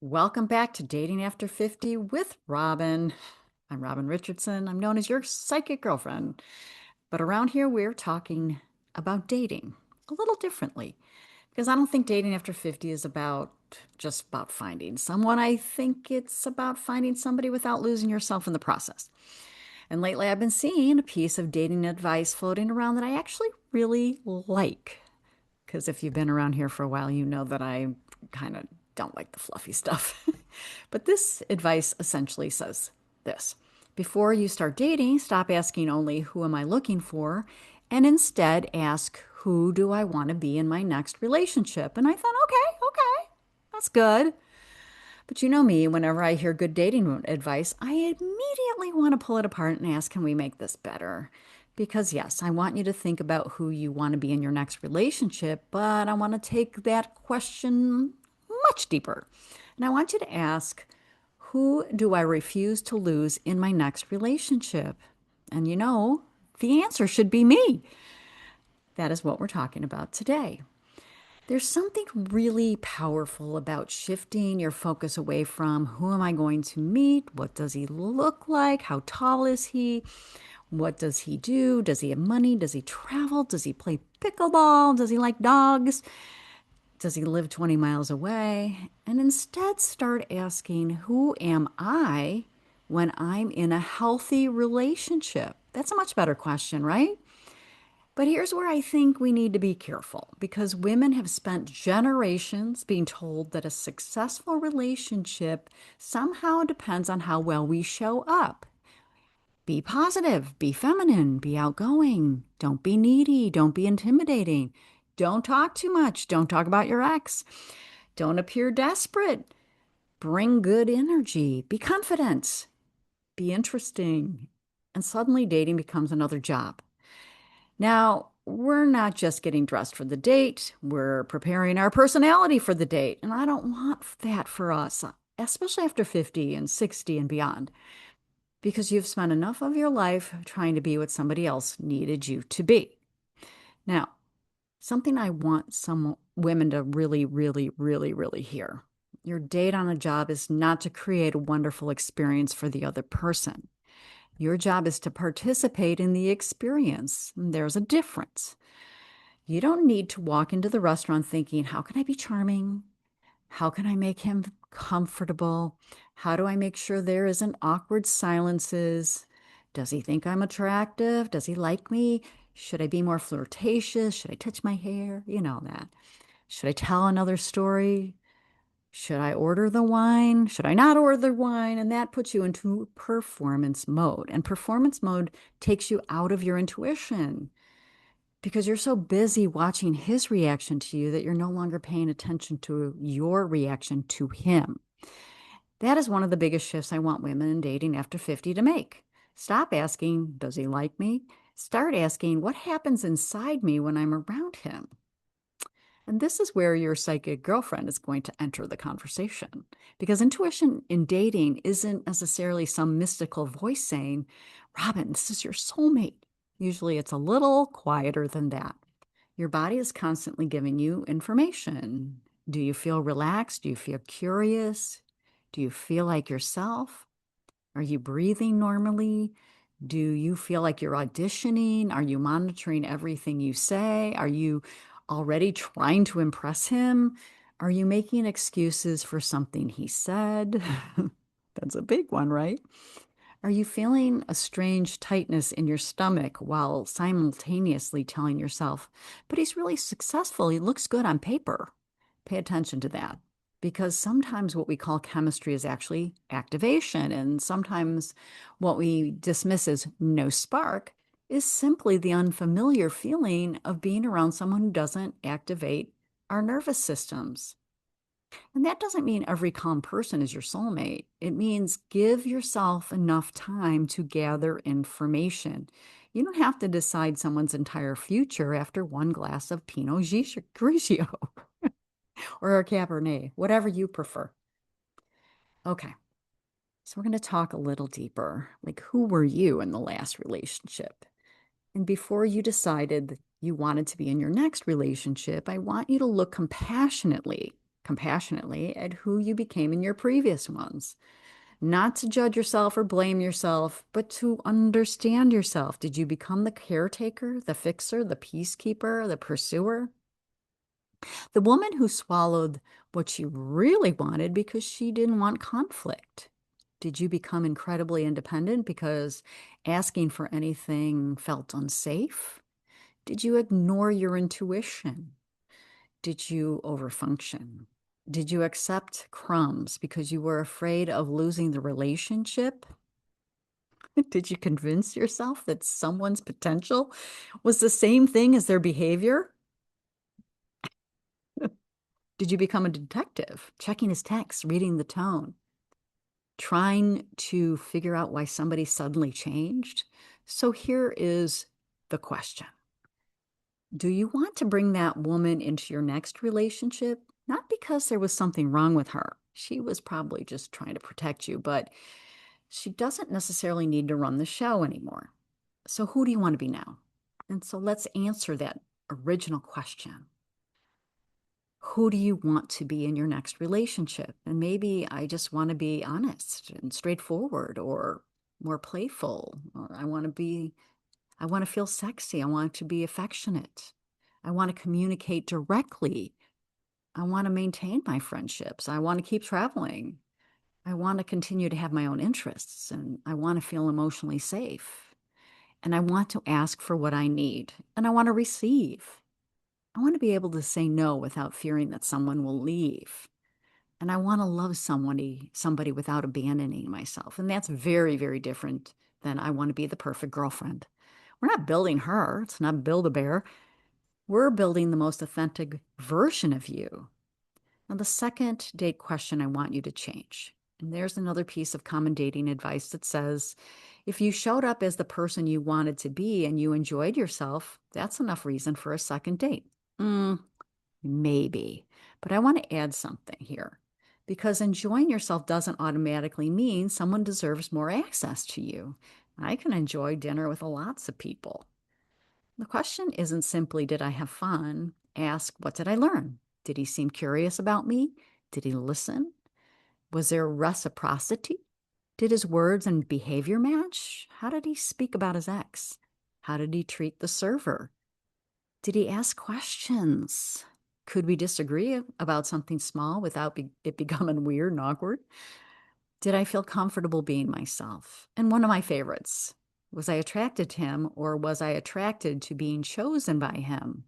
Welcome back to Dating After 50 with Robin. I'm Robin Richardson. I'm known as your psychic girlfriend. But around here, we're talking about dating a little differently because I don't think dating after 50 is just about finding someone. I think it's about finding somebody without losing yourself in the process. And lately, I've been seeing a piece of dating advice floating around that I actually really like. Because if you've been around here for a while, you know that I kind of don't like the fluffy stuff. But this advice essentially says this: before you start dating, stop asking only, "Who am I looking for?" and instead ask, "Who do I want to be in my next relationship?" And I thought, okay, that's good. But you know me, whenever I hear good dating advice, I immediately want to pull it apart and ask, can we make this better? Because, yes, I want you to think about who you want to be in your next relationship, but I want to take that question much deeper. And I want you to ask, who do I refuse to lose in my next relationship? And the answer should be me. That is what we're talking about today. There's something really powerful about shifting your focus away from who am I going to meet? What does he look like? How tall is he? What does he do? Does he have money? Does he travel? Does he play pickleball? Does he like dogs? Does he live 20 miles away? And instead start asking, who am I when I'm in a healthy relationship? That's a much better question, right? But here's where I think we need to be careful because women have spent generations being told that a successful relationship somehow depends on how well we show up. Be positive, be feminine, be outgoing, don't be needy, don't be intimidating, don't talk too much, don't talk about your ex, don't appear desperate, bring good energy, be confident, be interesting. And suddenly dating becomes another job. Now, we're not just getting dressed for the date, we're preparing our personality for the date. And I don't want that for us, especially after 50 and 60 and beyond, because you've spent enough of your life trying to be what somebody else needed you to be. Now, something I want some women to really, really, really, really hear. Your date on a job is not to create a wonderful experience for the other person. Your job is to participate in the experience. There's a difference. You don't need to walk into the restaurant thinking, how can I be charming? How can I make him comfortable? How do I make sure there isn't awkward silences? Does he think I'm attractive? Does he like me? Should I be more flirtatious? Should I touch my hair? You know that. Should I tell another story? Should I order the wine? Should I not order the wine? And that puts you into performance mode. And performance mode takes you out of your intuition because you're so busy watching his reaction to you that you're no longer paying attention to your reaction to him. That is one of the biggest shifts I want women in dating after 50 to make. Stop asking, does he like me? Start asking, what happens inside me when I'm around him? And this is where your psychic girlfriend is going to enter the conversation. Because intuition in dating isn't necessarily some mystical voice saying, Robin, this is your soulmate. Usually it's a little quieter than that. Your body is constantly giving you information. Do you feel relaxed? Do you feel curious? Do you feel like yourself? Are you breathing normally? Do you feel like you're auditioning? Are you monitoring everything you say? Are you already trying to impress him? Are you making excuses for something he said? That's a big one, right? Are you feeling a strange tightness in your stomach while simultaneously telling yourself, but he's really successful. He looks good on paper. Pay attention to that because sometimes what we call chemistry is actually activation. And sometimes what we dismiss as no spark is simply the unfamiliar feeling of being around someone who doesn't activate our nervous systems. And that doesn't mean every calm person is your soulmate. It means give yourself enough time to gather information. You don't have to decide someone's entire future after one glass of Pinot Grigio or a Cabernet, whatever you prefer. Okay, so we're going to talk a little deeper. Like, who were you in the last relationship? And before you decided that you wanted to be in your next relationship, I want you to look compassionately compassionately at who you became in your previous ones. Not to judge yourself or blame yourself, but to understand yourself. Did you become the caretaker, the fixer, the peacekeeper, the pursuer? The woman who swallowed what she really wanted because she didn't want conflict. Did you become incredibly independent because asking for anything felt unsafe? Did you ignore your intuition? Did you overfunction? Did you accept crumbs because you were afraid of losing the relationship? Did you convince yourself that someone's potential was the same thing as their behavior? Did you become a detective, checking his texts, reading the tone, trying to figure out why somebody suddenly changed? So here is the question. Do you want to bring that woman into your next relationship? Not because there was something wrong with her. She was probably just trying to protect you, but she doesn't necessarily need to run the show anymore. So who do you want to be now? And so let's answer that original question. Who do you want to be in your next relationship? And maybe I just want to be honest and straightforward or more playful, or I want to feel sexy. I want to be affectionate. I want to communicate directly. I want to maintain my friendships. I want to keep traveling. I want to continue to have my own interests and I want to feel emotionally safe. And I want to ask for what I need and I want to receive. I want to be able to say no without fearing that someone will leave. And I want to love somebody without abandoning myself. And that's very, very different than I want to be the perfect girlfriend. We're not building her. It's not Build-A-Bear. We're building the most authentic version of you. Now, the second date question I want you to change. And there's another piece of common dating advice that says if you showed up as the person you wanted to be and you enjoyed yourself, that's enough reason for a second date. Maybe. But I want to add something here because enjoying yourself doesn't automatically mean someone deserves more access to you. I can enjoy dinner with lots of people. The question isn't simply, did I have fun? Ask, what did I learn? Did he seem curious about me? Did he listen? Was there reciprocity? Did his words and behavior match? How did he speak about his ex? How did he treat the server? Did he ask questions? Could we disagree about something small without it becoming weird and awkward? Did I feel comfortable being myself? And one of my favorites, was I attracted to him or was I attracted to being chosen by him?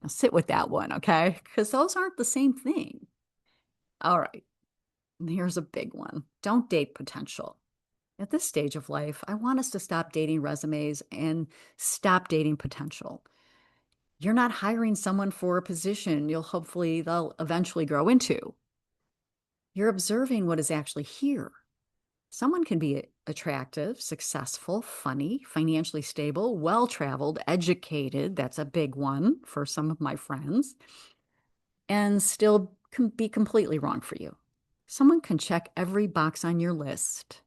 Now sit with that one, okay? Because those aren't the same thing. All right, and here's a big one. Don't date potential. At this stage of life, I want us to stop dating resumes and stop dating potential. You're not hiring someone for a position they'll eventually grow into. You're observing what is actually here. Someone can be attractive, successful, funny, financially stable, well-traveled, educated. That's a big one for some of my friends. And still be completely wrong for you. Someone can check every box on your list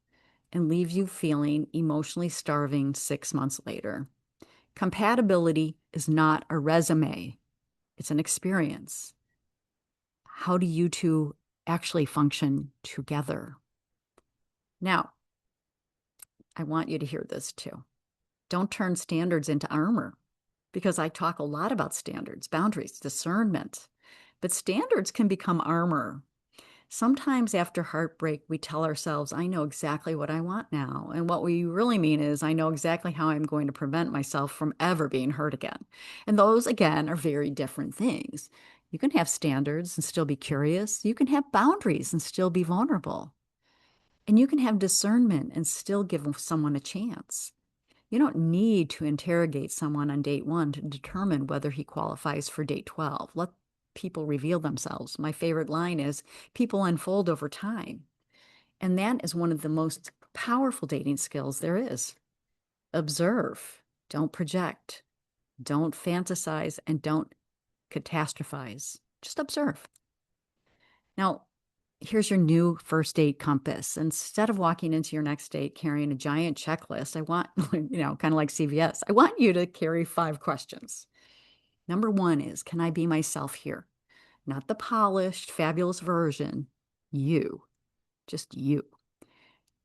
and leave you feeling emotionally starving 6 months later. Compatibility is not a resume. It's an experience. How do you two actually function together? Now, I want you to hear this too. Don't turn standards into armor because I talk a lot about standards, boundaries, discernment, but standards can become armor. Sometimes after heartbreak, we tell ourselves, I know exactly what I want now. And what we really mean is, I know exactly how I'm going to prevent myself from ever being hurt again. And those, again, are very different things. You can have standards and still be curious. You can have boundaries and still be vulnerable. And you can have discernment and still give someone a chance. You don't need to interrogate someone on date one to determine whether he qualifies for date 12. Let people reveal themselves. My favorite line is people unfold over time. And that is one of the most powerful dating skills there is. Observe, don't project, don't fantasize, and don't catastrophize. Just observe. Now, here's your new first date compass. Instead of walking into your next date carrying a giant checklist, I want, kind of like CVS, I want you to carry 5 questions. Number 1 is, can I be myself here? not the polished, fabulous version. You, just you.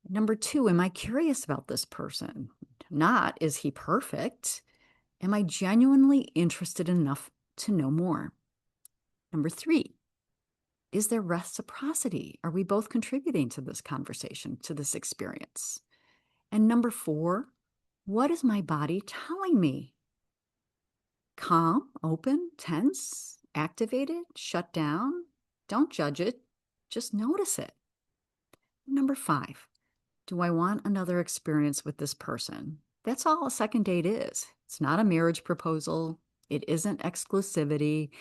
Number two, am I curious about this person? Not, is he perfect? Am I genuinely interested enough to know more? Number three, is there reciprocity? Are we both contributing to this conversation, to this experience? And number four, what is my body telling me? Calm, open, tense, activated, shut down? Don't judge it, just notice it. Number five, do I want another experience with this person? That's all a second date is. It's not a marriage proposal. It isn't exclusivity.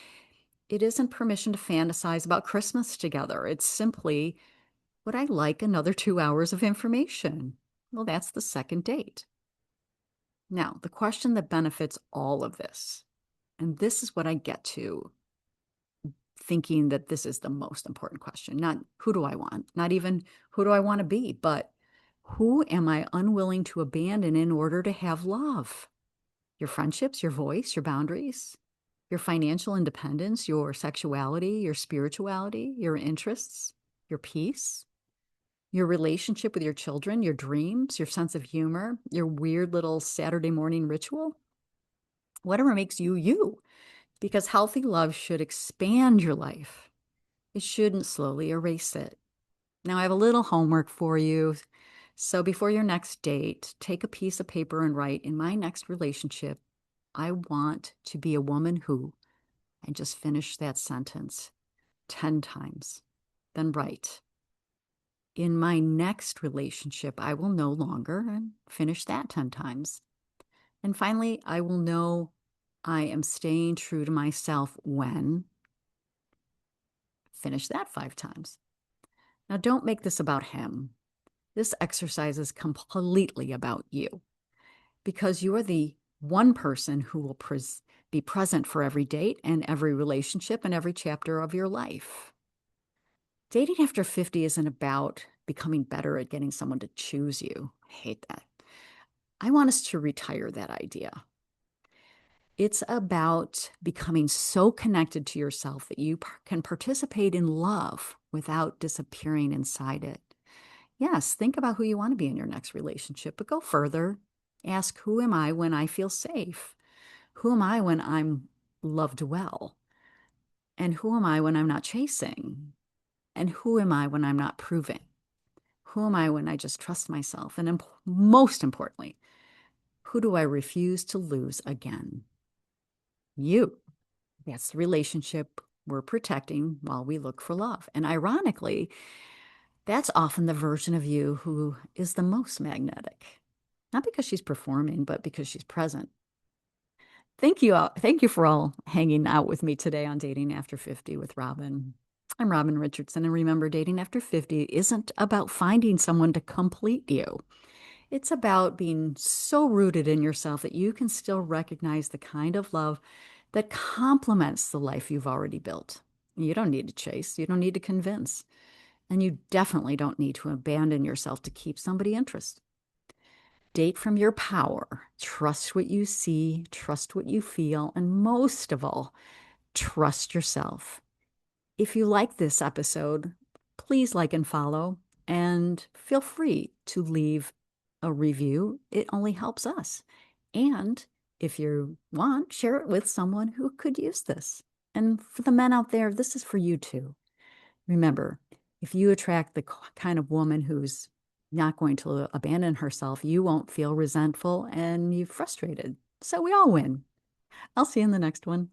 It isn't permission to fantasize about Christmas together. It's simply, would I like another 2 hours of information? Well, that's the second date. Now, the question that benefits all of this, and this is what I get to thinking that this is the most important question, not who do I want, not even who do I want to be, but who am I unwilling to abandon in order to have love? Your friendships, your voice, your boundaries, your financial independence, your sexuality, your spirituality, your interests, your peace, your relationship with your children, your dreams, your sense of humor, your weird little Saturday morning ritual, whatever makes you you. Because healthy love should expand your life. It shouldn't slowly erase it. Now, I have a little homework for you. So before your next date, take a piece of paper and write, in my next relationship, I want to be a woman who, and just finish that sentence 10 times. Then write, in my next relationship, I will no longer, and finish that 10 times. And finally, I will know I am staying true to myself when, finish that 5 times. Now, don't make this about him. This exercise is completely about you because you are the one person who will be present for every date and every relationship and every chapter of your life. Dating after 50 isn't about becoming better at getting someone to choose you. I hate that. I want us to retire that idea. It's about becoming so connected to yourself that you can participate in love without disappearing inside it. Yes, think about who you want to be in your next relationship, but go further. Ask, who am I when I feel safe? Who am I when I'm loved well? And who am I when I'm not chasing? And who am I when I'm not proving? Who am I when I just trust myself? And most importantly, who do I refuse to lose again? You. That's the relationship we're protecting while we look for love. And ironically, that's often the version of you who is the most magnetic. Not because she's performing, but because she's present. Thank you all. Thank you for all hanging out with me today on Dating After 50 with Robin. I'm Robin Richardson, and remember, dating after 50 isn't about finding someone to complete you. It's about being so rooted in yourself that you can still recognize the kind of love that complements the life you've already built. You don't need to chase, you don't need to convince, and you definitely don't need to abandon yourself to keep somebody interested. Date from your power. Trust what you see, trust what you feel, and most of all, trust yourself. If you like this episode, please like and follow, and feel free to leave a review. It only helps us. And if you want, share it with someone who could use this. And for the men out there, this is for you too. Remember, if you attract the kind of woman who's not going to abandon herself, you won't feel resentful and you're frustrated. So we all win. I'll see you in the next one.